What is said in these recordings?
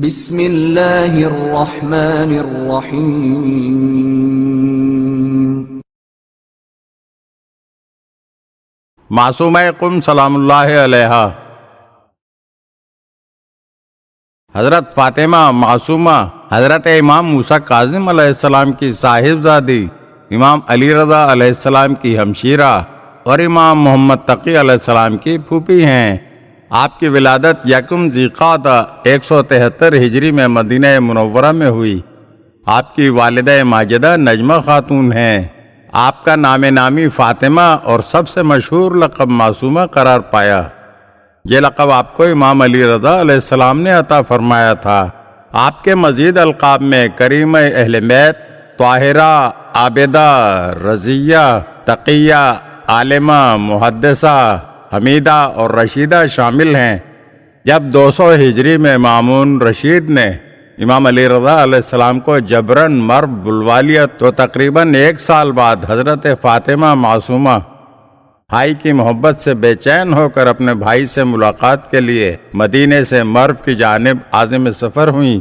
بسم اللہ الرحمن الرحیم۔ معصومہ قم سلام اللہ علیہا۔ حضرت فاطمہ معصومہ حضرت امام موسیٰ کاظم علیہ السلام کی صاحبزادی، امام علی رضا علیہ السلام کی ہمشیرہ اور امام محمد تقی علیہ السلام کی پھوپھی ہیں۔ آپ کی ولادت یکم ذی-القعدہ 173 ہجری میں مدینہ منورہ میں ہوئی۔ آپ کی والدہ ماجدہ نجمہ خاتون ہیں۔ آپ کا نام نامی فاطمہ اور سب سے مشہور لقب معصومہ قرار پایا۔ یہ لقب آپ کو امام علی رضا علیہ السلام نے عطا فرمایا تھا۔ آپ کے مزید القاب میں کریمہ اہل بیت، طاہرہ، عابدہ، رضیہ، تقیہ، عالمہ، محدثہ، حمیدہ اور رشیدہ شامل ہیں۔ جب 200 ہجری میں مامون رشید نے امام علی رضا علیہ السلام کو جبراً مرو بلوا لیا تو تقریباً 1 سال بعد حضرت فاطمہ معصومہ بھائی کی محبت سے بے چین ہو کر اپنے بھائی سے ملاقات کے لیے مدینے سے مرو کی جانب عازم سفر ہوئیں۔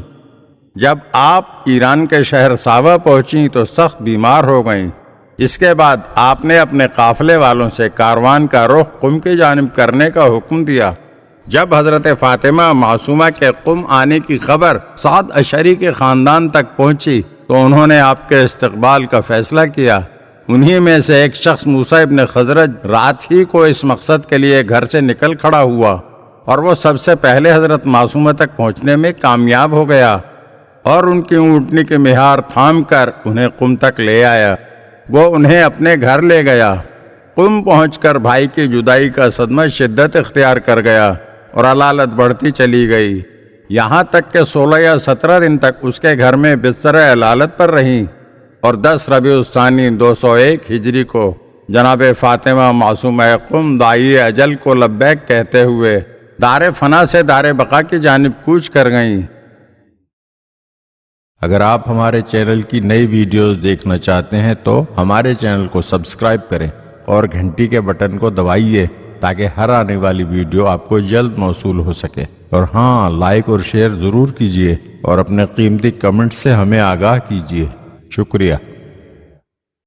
جب آپ ایران کے شہر ساوا پہنچیں تو سخت بیمار ہو گئیں۔ اس کے بعد آپ نے اپنے قافلے والوں سے کاروان کا رخ قم کی جانب کرنے کا حکم دیا۔ جب حضرت فاطمہ معصومہ کے قم آنے کی خبر سعد اشعری کے خاندان تک پہنچی تو انہوں نے آپ کے استقبال کا فیصلہ کیا۔ انہی میں سے ایک شخص موسیٰ ابن خزرج رات ہی کو اس مقصد کے لیے گھر سے نکل کھڑا ہوا اور وہ سب سے پہلے حضرت معصومہ تک پہنچنے میں کامیاب ہو گیا اور ان کی اونٹنی کی مہار تھام کر انہیں قم تک لے آیا۔ وہ انہیں اپنے گھر لے گیا۔ قم پہنچ کر بھائی کی جدائی کا صدمہ شدت اختیار کر گیا اور علالت بڑھتی چلی گئی، یہاں تک کہ 16 یا 17 دن تک اس کے گھر میں بستر علالت پر رہیں اور 10 ربیع الثانی 201 ہجری کو جناب فاطمہ معصومہ قم داعی اجل کو لبیک کہتے ہوئے دار فنا سے دار بقا کی جانب کوچ کر گئیں۔ اگر آپ ہمارے چینل کی نئی ویڈیوز دیکھنا چاہتے ہیں تو ہمارے چینل کو سبسکرائب کریں اور گھنٹی کے بٹن کو دبائیے تاکہ ہر آنے والی ویڈیو آپ کو جلد موصول ہو سکے۔ اور ہاں، لائک اور شیئر ضرور کیجیے اور اپنے قیمتی کمنٹ سے ہمیں آگاہ کیجیے۔ شکریہ۔